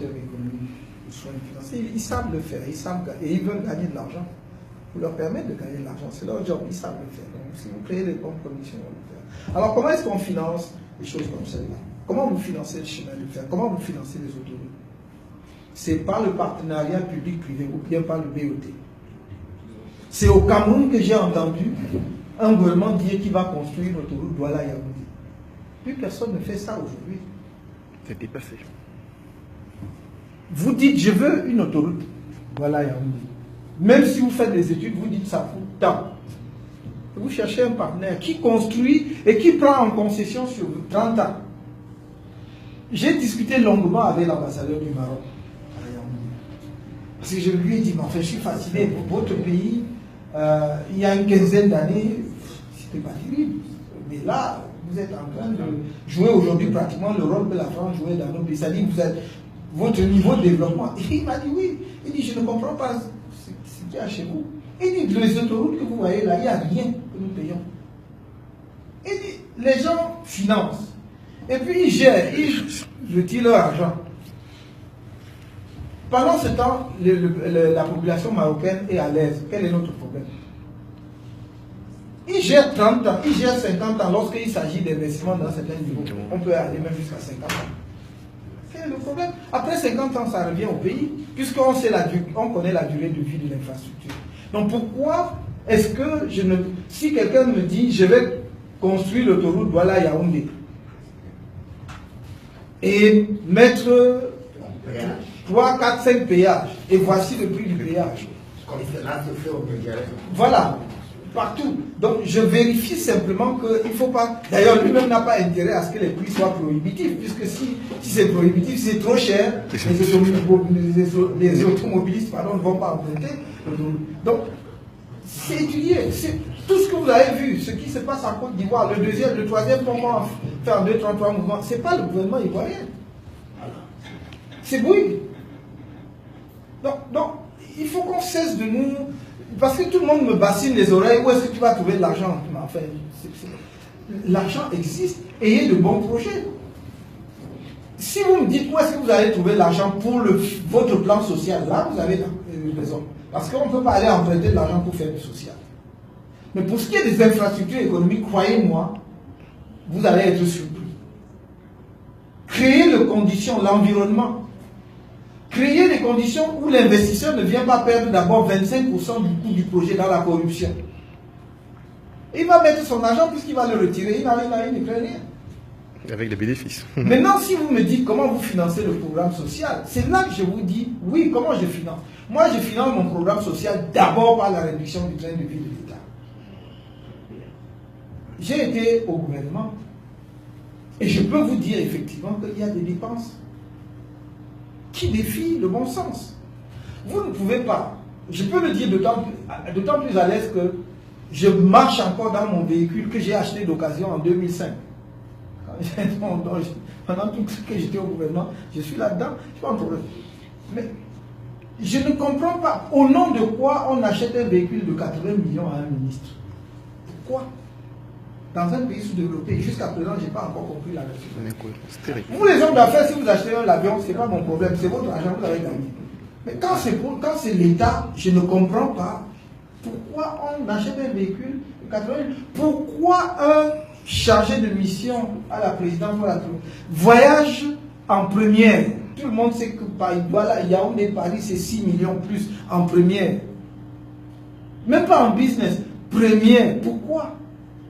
économiques, les soins financiers, ils savent le faire, et ils veulent gagner de l'argent. Vous leur permettre de gagner de l'argent, c'est leur job, ils savent le faire. Donc si vous créez les bonnes conditions, on va le faire. Alors comment est-ce qu'on finance des choses comme celle-là? Comment vous financez le chemin de fer? Comment vous financez les autoroutes? C'est par le partenariat public-privé ou bien par le BOT. C'est au Cameroun que j'ai entendu un gouvernement dire qu'il va construire l'autoroute Douala-Yaoundé. Plus personne ne fait ça aujourd'hui. C'est dépassé. Vous dites, je veux une autoroute Douala-Yaoundé. Même si vous faites des études, vous dites ça coûte tant. Vous cherchez un partenaire qui construit et qui prend en concession sur 30 ans. J'ai discuté longuement avec l'ambassadeur du Maroc. Parce que je lui ai dit, mais enfin, je suis fasciné. Pour votre pays, il y a une quinzaine d'années, c'était pas terrible. Mais là, vous êtes en train de jouer aujourd'hui pratiquement le rôle que la France jouait dans nos pays. C'est-à-dire que vous êtes votre niveau de développement. Et il m'a dit oui. Il dit, je ne comprends pas ce qu'il y a chez vous. Il dit, les autoroutes que vous voyez là, il n'y a rien que nous payons. Il dit, les gens financent. Et puis ils gèrent, ils retirent leur argent. Pendant ce temps, la population marocaine est à l'aise. Quel est notre problème? Ils gèrent 30 ans, ils gèrent 50 ans lorsqu'il s'agit d'investissements dans certains niveaux. On peut aller même jusqu'à 50 ans. Quel est le problème? Après 50 ans, ça revient au pays, puisqu'on connaît la durée de vie de l'infrastructure. Donc pourquoi est-ce que si quelqu'un me dit, je vais construire l'autoroute Douala-Yaoundé et mettre 3, 4, 5 péages, et voici le prix du péage. Voilà, partout. Donc je vérifie simplement qu'il ne faut pas... D'ailleurs, lui-même n'a pas intérêt à ce que les prix soient prohibitifs, puisque si c'est prohibitif, c'est trop cher, les automobilistes ne vont pas emprunter. Donc, c'est étudié. Tout ce que vous avez vu, ce qui se passe en Côte d'Ivoire, le deuxième, le troisième moment, faire 2, 3 mouvements, ce n'est pas le gouvernement ivoirien. C'est oui. Donc, il faut qu'on cesse de nous... Parce que tout le monde me bassine les oreilles, où est-ce que tu vas trouver de l'argent? Enfin, l'argent existe, ayez de bons projets. Si vous me dites où est-ce que vous allez trouver l'argent pour votre plan social, là vous avez raison. Parce qu'on ne peut pas aller emprunter de l'argent pour faire du social. Mais pour ce qui est des infrastructures économiques, croyez-moi, vous allez être surpris. Créer les conditions, l'environnement. Créer des conditions où l'investisseur ne vient pas perdre d'abord 25% du coût du projet dans la corruption. Il va mettre son argent puisqu'il va le retirer, il ne crée rien. Avec les bénéfices. Maintenant, si vous me dites comment vous financez le programme social, c'est là que je vous dis, oui, comment je finance. Moi, je finance mon programme social d'abord par la réduction du train de vie de l'État. J'ai été au gouvernement et je peux vous dire effectivement qu'il y a des dépenses qui défient le bon sens. Vous ne pouvez pas, je peux le dire d'autant plus à l'aise que je marche encore dans mon véhicule que j'ai acheté d'occasion en 2005. Pendant tout ce que j'étais au gouvernement, je suis là-dedans, je pas un problème. Mais je ne comprends pas au nom de quoi on achète un véhicule de 80 millions à un ministre. Pourquoi? Dans un pays sous-développé, jusqu'à présent, je n'ai pas encore compris la raison. Vous les hommes d'affaires, si vous achetez un avion, ce n'est pas mon problème, c'est votre argent que vous avez gagné. Mais quand c'est l'État, je ne comprends pas pourquoi on achète un véhicule de 80 millions. Pourquoi un chargé de mission à la présidence voyage en première? Tout le monde sait que Yaoundé Paris, c'est 6 millions plus en première. Même pas en business, première. Pourquoi?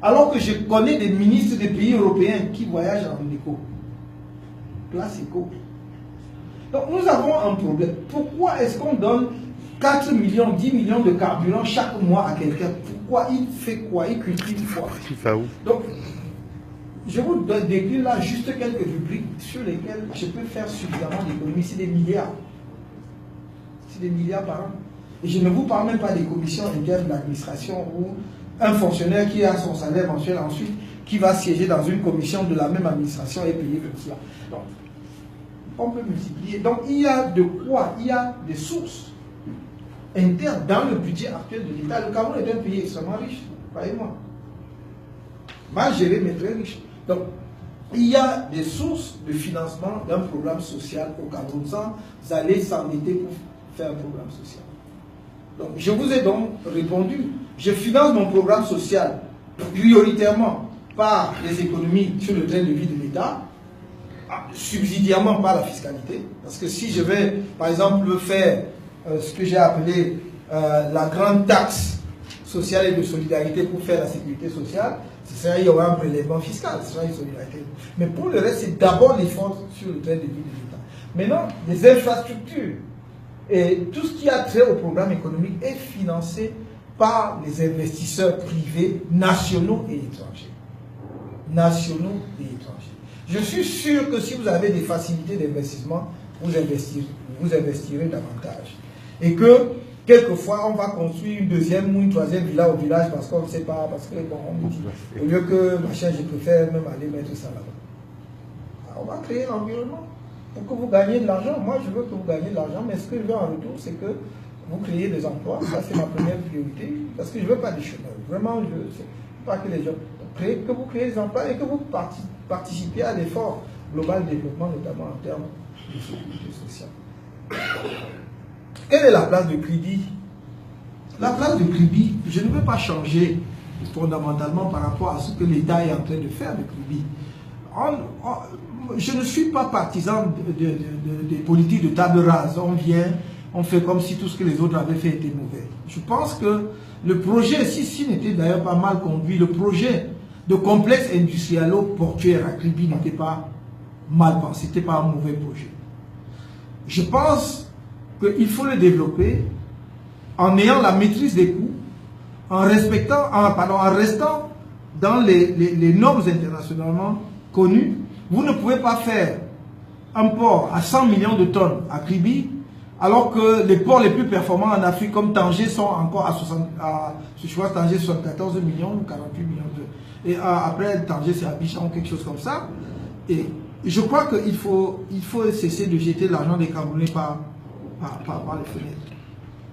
Alors que je connais des ministres des pays européens qui voyagent en éco. Classe éco. Donc nous avons un problème. Pourquoi est-ce qu'on donne 4 millions, 10 millions de carburant chaque mois à quelqu'un? Pourquoi? Il fait quoi? Il cultive quoi? Il va où? Donc, je vous décris là juste quelques rubriques sur lesquelles je peux faire suffisamment d'économies. C'est des milliards. C'est des milliards par an. Et je ne vous parle même pas des commissions internes d'administration où un fonctionnaire qui a son salaire mensuel ensuite, qui va siéger dans une commission de la même administration et payer comme cela. Donc, on peut multiplier. Donc, il y a de quoi? Il y a des sources internes dans le budget actuel de l'État. Le Cameroun est un pays extrêmement riche, croyez-moi. Mal géré, mais très riche. Donc, il y a des sources de financement d'un programme social au Cameroun sans aller s'endetter pour faire un programme social. Donc, je vous ai donc répondu. Je finance mon programme social prioritairement par les économies sur le train de vie de l'État, subsidiairement par la fiscalité. Parce que si je vais, par exemple, faire ce que j'ai appelé la grande taxe sociale et de solidarité pour faire la sécurité sociale, il y aura un prélèvement fiscal, ce sera une solidarité. Mais pour le reste, c'est d'abord l'effort sur le train de vie de l'État. Maintenant, les infrastructures et tout ce qui a trait au programme économique est financé par les investisseurs privés nationaux et étrangers. Nationaux et étrangers. Je suis sûr que si vous avez des facilités d'investissement, vous investirez davantage. Et que quelquefois, on va construire une deuxième ou une troisième villa au village parce qu'on ne sait pas, parce que bon, on nous dit, au lieu que machin, je préfère même aller mettre ça là-bas. On va créer l'environnement pour que vous gagnez de l'argent. Moi, je veux que vous gagnez de l'argent, mais ce que je veux en retour, c'est que vous créez des emplois. Ça, c'est ma première priorité, parce que je ne veux pas des chômeurs. Vraiment, je ne veux pas que les gens que vous créez des emplois et que vous participiez à l'effort global de développement, notamment en termes de sécurité sociale. Quelle est la place de Kribi? La place de Kribi, je ne veux pas changer fondamentalement par rapport à ce que l'État est en train de faire de Kribi. Je ne suis pas partisan des politiques de table rase. On vient, on fait comme si tout ce que les autres avaient fait était mauvais. Je pense que le projet, si n'était d'ailleurs pas mal conduit, le projet de complexe industrialo-portuaire à Kribi n'était pas mal pensé, c'était pas un mauvais projet. Je pense qu'il faut le développer en ayant la maîtrise des coûts, en restant dans les normes internationalement connues. Vous ne pouvez pas faire un port à 100 millions de tonnes à Kribi, alors que les ports les plus performants en Afrique, comme Tanger, sont encore je crois Tanger 74 millions ou 48 millions de... Et après Tanger, c'est Abidjan ou quelque chose comme ça. Et je crois qu'il faut cesser de jeter l'argent des Camerounais par les fenêtres.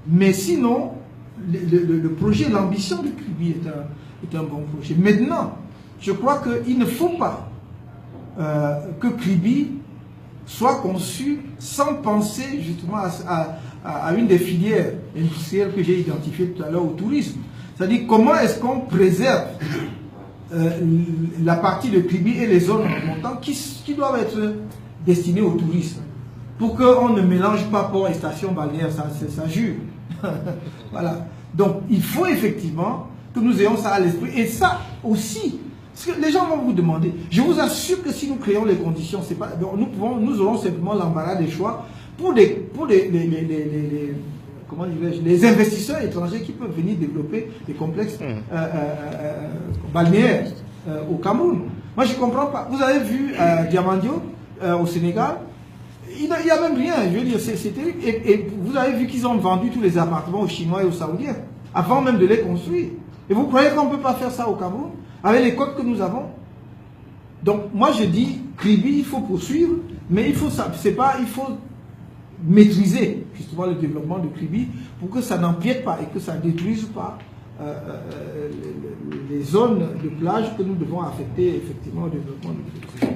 Mais sinon, le projet, l'ambition de Kribi est un bon projet. Maintenant, je crois qu'il ne faut pas que Kribi soit conçu sans penser justement à une des filières industrielles que j'ai identifiées tout à l'heure, au tourisme. C'est-à-dire comment est-ce qu'on préserve la partie de Kribi et les zones montantes qui doivent être destinées au tourisme, pour qu'on ne mélange pas port et station balnéaire, ça jure. Voilà. Donc il faut effectivement que nous ayons ça à l'esprit. Et ça aussi, parce que les gens vont vous demander, je vous assure que si nous créons les conditions, c'est pas, nous aurons simplement l'embarras des choix pour les investisseurs étrangers qui peuvent venir développer des complexes balnéaires au Cameroun. Moi je ne comprends pas. Vous avez vu Diamandio au Sénégal, il n'y a même rien, je veux dire, c'est terrible. Et vous avez vu qu'ils ont vendu tous les appartements aux Chinois et aux Saoudiens, avant même de les construire. Et vous croyez qu'on ne peut pas faire ça au Cameroun, avec les codes que nous avons? Donc moi je dis, Kribi, il faut poursuivre, mais il faut maîtriser justement le développement de Kribi pour que ça n'empiète pas et que ça ne détruise pas les zones de plage que nous devons affecter effectivement au développement de Kribi.